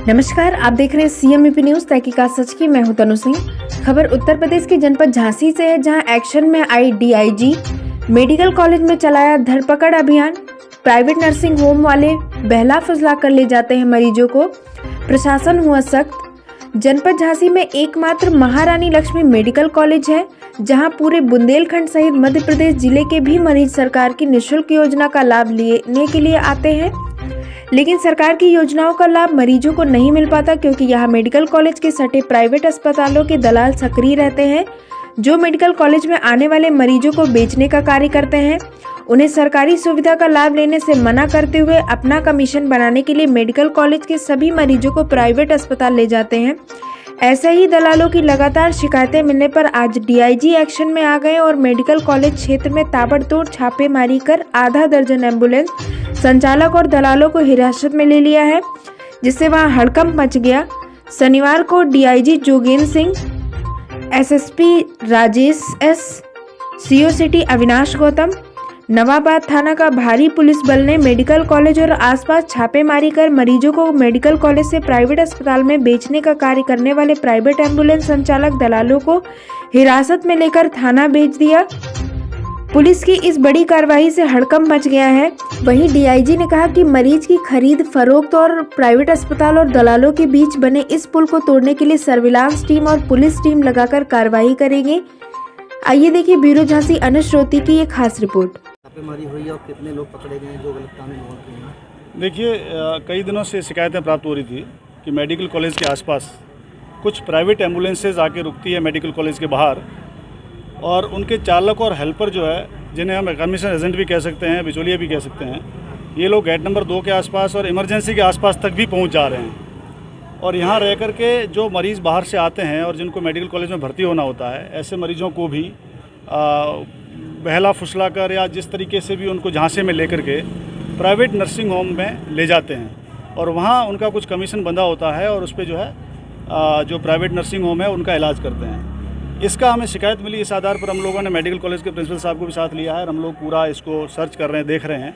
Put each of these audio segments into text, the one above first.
नमस्कार, आप देख रहे हैं CMEP न्यूज तहकीकात सच की। मैं हूं तनु सिंह। खबर उत्तर प्रदेश के जनपद झांसी से है, जहां एक्शन में आई DIG मेडिकल कॉलेज में चलाया धरपकड़ अभियान। प्राइवेट नर्सिंग होम वाले बहला फुसला कर ले जाते हैं मरीजों को, प्रशासन हुआ सख्त। जनपद झांसी में एकमात्र महारानी लक्ष्मी मेडिकल कॉलेज है, जहां पूरे बुंदेलखंड सहित मध्य प्रदेश जिले के भी मरीज सरकार की निःशुल्क योजना का लाभ लेने के लिए आते हैं, लेकिन सरकार की योजनाओं का लाभ मरीजों को नहीं मिल पाता, क्योंकि यहाँ मेडिकल कॉलेज के सटे प्राइवेट अस्पतालों के दलाल सक्रिय रहते हैं, जो मेडिकल कॉलेज में आने वाले मरीजों को बेचने का कार्य करते हैं। उन्हें सरकारी सुविधा का लाभ लेने से मना करते हुए अपना कमीशन बनाने के लिए मेडिकल कॉलेज के सभी मरीजों को प्राइवेट अस्पताल ले जाते हैं। ऐसे ही दलालों की लगातार शिकायतें मिलने पर आज DIG एक्शन में आ गए और मेडिकल कॉलेज क्षेत्र में ताबड़तोड़ छापेमारी कर आधा दर्जन एम्बुलेंस संचालक और दलालों को हिरासत में ले लिया है, जिससे वहां हड़कंप मच गया। शनिवार को DIG Jogendra Singh, SSP Rajesh S, CO city Avinash Gautam, Nawabad थाना का भारी पुलिस बल ने मेडिकल कॉलेज और आसपास छापेमारी कर मरीजों को मेडिकल कॉलेज से प्राइवेट अस्पताल में बेचने का कार्य करने वाले प्राइवेट एम्बुलेंस संचालक दलालों को हिरासत में लेकर थाना भेज दिया। पुलिस की इस बड़ी कार्रवाई से हड़कंप मच गया है। वहीं DIG ने कहा कि मरीज की खरीद फरोख्त और प्राइवेट अस्पताल और दलालों के बीच बने इस पुल को तोड़ने के लिए सर्विलांस टीम और पुलिस टीम लगाकर कार्रवाई करेंगे। आइए देखिए ब्यूरो झांसी अनुज श्रोती की एक खास रिपोर्ट। छापेमारी हुई है और कितने लोग पकड़े गए हैं जो गलत काम में इन्वॉल्व किए हैं? देखिए, कई दिनों से शिकायतें प्राप्त हो रही थी कि मेडिकल कॉलेज के आसपास कुछ प्राइवेट एम्बुलेंसेज आके रुकती है मेडिकल कॉलेज के बाहर, और उनके चालक और हेल्पर जो है, जिन्हें हम कमीशन एजेंट भी कह सकते हैं, बिचौलिया भी कह सकते हैं, ये लोग गेट नंबर 2 के आसपास और इमरजेंसी के आसपास तक भी पहुंच जा रहे हैं। और यहाँ रह कर के जो मरीज़ बाहर से आते हैं और जिनको मेडिकल कॉलेज में भर्ती होना होता है, ऐसे मरीज़ों को भी बहला फुसला कर या जिस तरीके से भी उनको झांसे में लेकर के प्राइवेट नर्सिंग होम में ले जाते हैं, और वहाँ उनका कुछ कमीशन बंधा होता है और उस पर जो है जो प्राइवेट नर्सिंग होम है उनका इलाज करते हैं। इसका हमें शिकायत मिली, इस आधार पर हम लोगों ने मेडिकल कॉलेज के प्रिंसिपल साहब को भी साथ लिया है और हम लोग पूरा इसको सर्च कर रहे हैं, देख रहे हैं।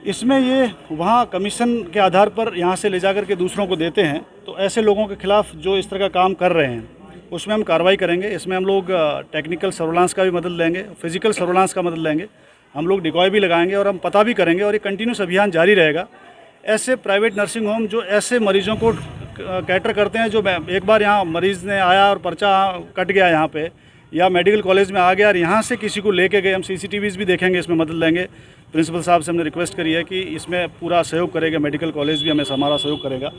इसमें ये वहाँ कमीशन के आधार पर यहाँ से ले जा कर के दूसरों को देते हैं, तो ऐसे लोगों के खिलाफ़ जो इस तरह का काम कर रहे हैं उसमें हम कार्रवाई करेंगे। इसमें हम लोग टेक्निकल सर्विलांस का भी मदद लेंगे, फिजिकल सर्विलांस का मदद लेंगे, हम लोग डिकॉय भी लगाएंगे और हम पता भी करेंगे, और ये कंटिन्यूस अभियान जारी रहेगा। ऐसे प्राइवेट नर्सिंग होम जो ऐसे मरीजों को कैटर करते हैं, जो एक बार यहाँ मरीज़ ने आया और पर्चा कट गया यहाँ पे, या मेडिकल कॉलेज में आ गया और यहाँ से किसी को लेके गए, हम CCTVs भी देखेंगे, इसमें मदद लेंगे। प्रिंसिपल साहब से हमने रिक्वेस्ट करी है कि इसमें पूरा सहयोग करेगा, मेडिकल कॉलेज भी हमें हमारा सहयोग करेगा।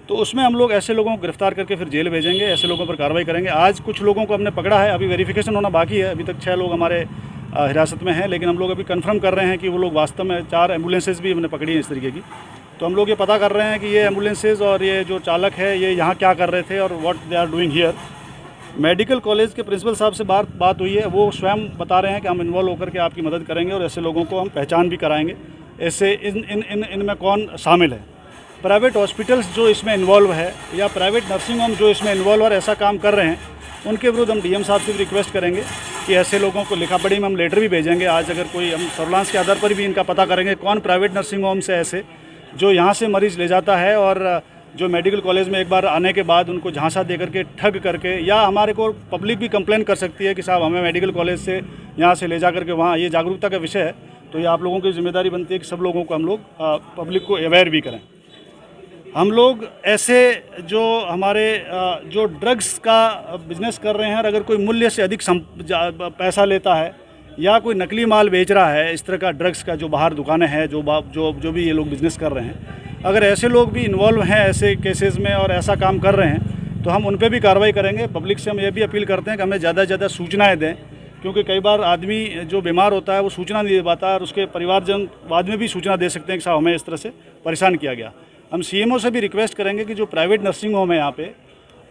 तो उसमें हम लोग ऐसे लोगों को गिरफ्तार करके फिर जेल भेजेंगे, ऐसे लोगों पर कार्रवाई करेंगे। आज कुछ लोगों को हमने पकड़ा है, अभी वेरिफिकेशन होना बाकी है, अभी तक 6 लोग हमारे हिरासत में हैं, लेकिन हम लोग अभी कंफर्म कर रहे हैं कि वो लोग वास्तव में 4 एम्बुलेंसेज भी हमने पकड़ी हैं इस तरीके की। तो हम लोग ये पता कर रहे हैं कि ये एम्बुलेंसेज और ये जो चालक है ये यहाँ क्या कर रहे थे और what they are doing here. Medical college के प्रिंसिपल साहब से बात हुई है, वो स्वयं बता रहे हैं कि हम इन्वॉल्व होकर के आपकी मदद करेंगे और ऐसे लोगों को हम पहचान भी कराएंगे, ऐसे इनमें कौन शामिल है। प्राइवेट हॉस्पिटल्स जो इसमें इन्वॉल्व है या प्राइवेट नर्सिंग होम जो इसमें इन्वॉल्व और ऐसा काम कर रहे हैं, उनके विरुद्ध हम DM साहब से भी रिक्वेस्ट करेंगे कि ऐसे लोगों को लिखा पढ़ी में हम लेटर भी भेजेंगे। आज अगर कोई हम सर्विलांस के आधार पर भी इनका पता करेंगे कौन प्राइवेट नर्सिंग होम से ऐसे जो यहाँ से मरीज़ ले जाता है और जो मेडिकल कॉलेज में एक बार आने के बाद उनको झांसा दे करके ठग करके, या हमारे को पब्लिक भी कंप्लेन कर सकती है कि साहब हमें मेडिकल कॉलेज से यहाँ से ले जा करके वहाँ, ये जागरूकता का विषय है। तो ये आप लोगों की जिम्मेदारी बनती है कि सब लोगों को हम लोग पब्लिक को अवेयर भी करें। हम लोग ऐसे जो हमारे जो ड्रग्स का बिजनेस कर रहे हैं और अगर कोई मूल्य से अधिक पैसा लेता है या कोई नकली माल बेच रहा है, इस तरह का ड्रग्स का जो बाहर दुकानें हैं, जो भी ये लोग बिज़नेस कर रहे हैं, अगर ऐसे लोग भी इन्वॉल्व हैं ऐसे केसेस में और ऐसा काम कर रहे हैं, तो हम उन पर भी कार्रवाई करेंगे। पब्लिक से हम ये भी अपील करते हैं कि हमें ज़्यादा से ज़्यादा सूचनाएँ दें, क्योंकि कई बार आदमी जो बीमार होता है वो सूचना नहीं दे पाता और उसके परिवारजन बाद में भी सूचना दे सकते हैं कि साहब हमें इस तरह से परेशान किया गया। हम CMO से भी रिक्वेस्ट करेंगे कि जो प्राइवेट नर्सिंग होम है यहाँ पे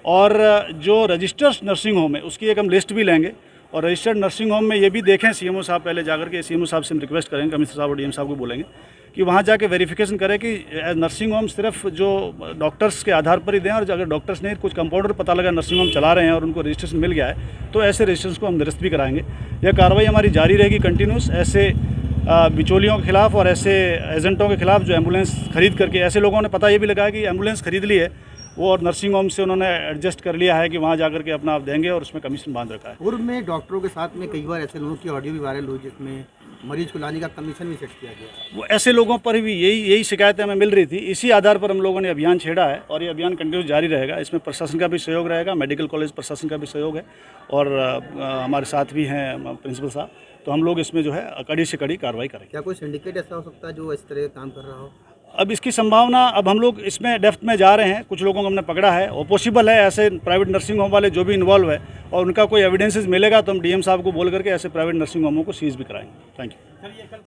और जो रजिस्टर्ड नर्सिंग होम है उसकी एक हम लिस्ट भी लेंगे, और रजिस्टर्ड नर्सिंग होम में ये भी देखें CMO साहब पहले जाकर के, CMO साहब से हम रिक्वेस्ट करेंगे, कमिश्नर साहब और DM साहब को बोलेंगे कि वहाँ जाके वेरिफिकेशन करें कि नर्सिंग होम सिर्फ जो डॉक्टर्स के आधार पर ही दें, और अगर डॉक्टर्स ने कुछ कंपाउंडर पता लगा नर्सिंग होम चला रहे हैं और उनको रजिस्ट्रेशन मिल गया है, तो ऐसे रजिस्ट्रेशन को हम निरस्त भी कराएंगे। यह कार्रवाई हमारी जारी रहेगी कंटिन्यूस। ऐसे बिचौलियों के खिलाफ और ऐसे एजेंटों के खिलाफ जो एम्बुलेंस खरीद करके, ऐसे लोगों ने पता ये भी लगाया कि एम्बुलेंस खरीद ली है वो और नर्सिंग होम से उन्होंने एडजस्ट कर लिया है कि वहाँ जाकर के अपना आप देंगे और उसमें कमीशन बांध रखा है। पूर्व में डॉक्टरों के साथ में कई बार ऐसे लोगों की ऑडियो भी वायरल हुई जिसमें मरीज को लाने का कमीशन भी सेट किया गया। वो ऐसे लोगों पर भी यही शिकायतें हमें मिल रही थी। इसी आधार पर हम लोगों ने अभियान छेड़ा है और ये अभियान कंटिन्यू जारी रहेगा। इसमें प्रशासन का भी सहयोग रहेगा, मेडिकल कॉलेज प्रशासन का भी सहयोग है और हमारे साथ भी हैं प्रिंसिपल साहब। तो हम लोग इसमें जो है कड़ी से कड़ी कार्रवाई करेंगे। क्या कोई सिंडिकेट ऐसा हो सकता है जो इस तरह का काम कर रहा हो? अब इसकी संभावना, अब हम लोग इसमें डेप्थ में जा रहे हैं, कुछ लोगों को हमने पकड़ा है और पॉसिबल है ऐसे प्राइवेट नर्सिंग होम वाले जो भी इन्वॉल्व है और उनका कोई एविडेंसेस मिलेगा तो हम डीएम साहब को बोल करके ऐसे प्राइवेट नर्सिंग होमों को सीज भी कराएंगे। Thank you.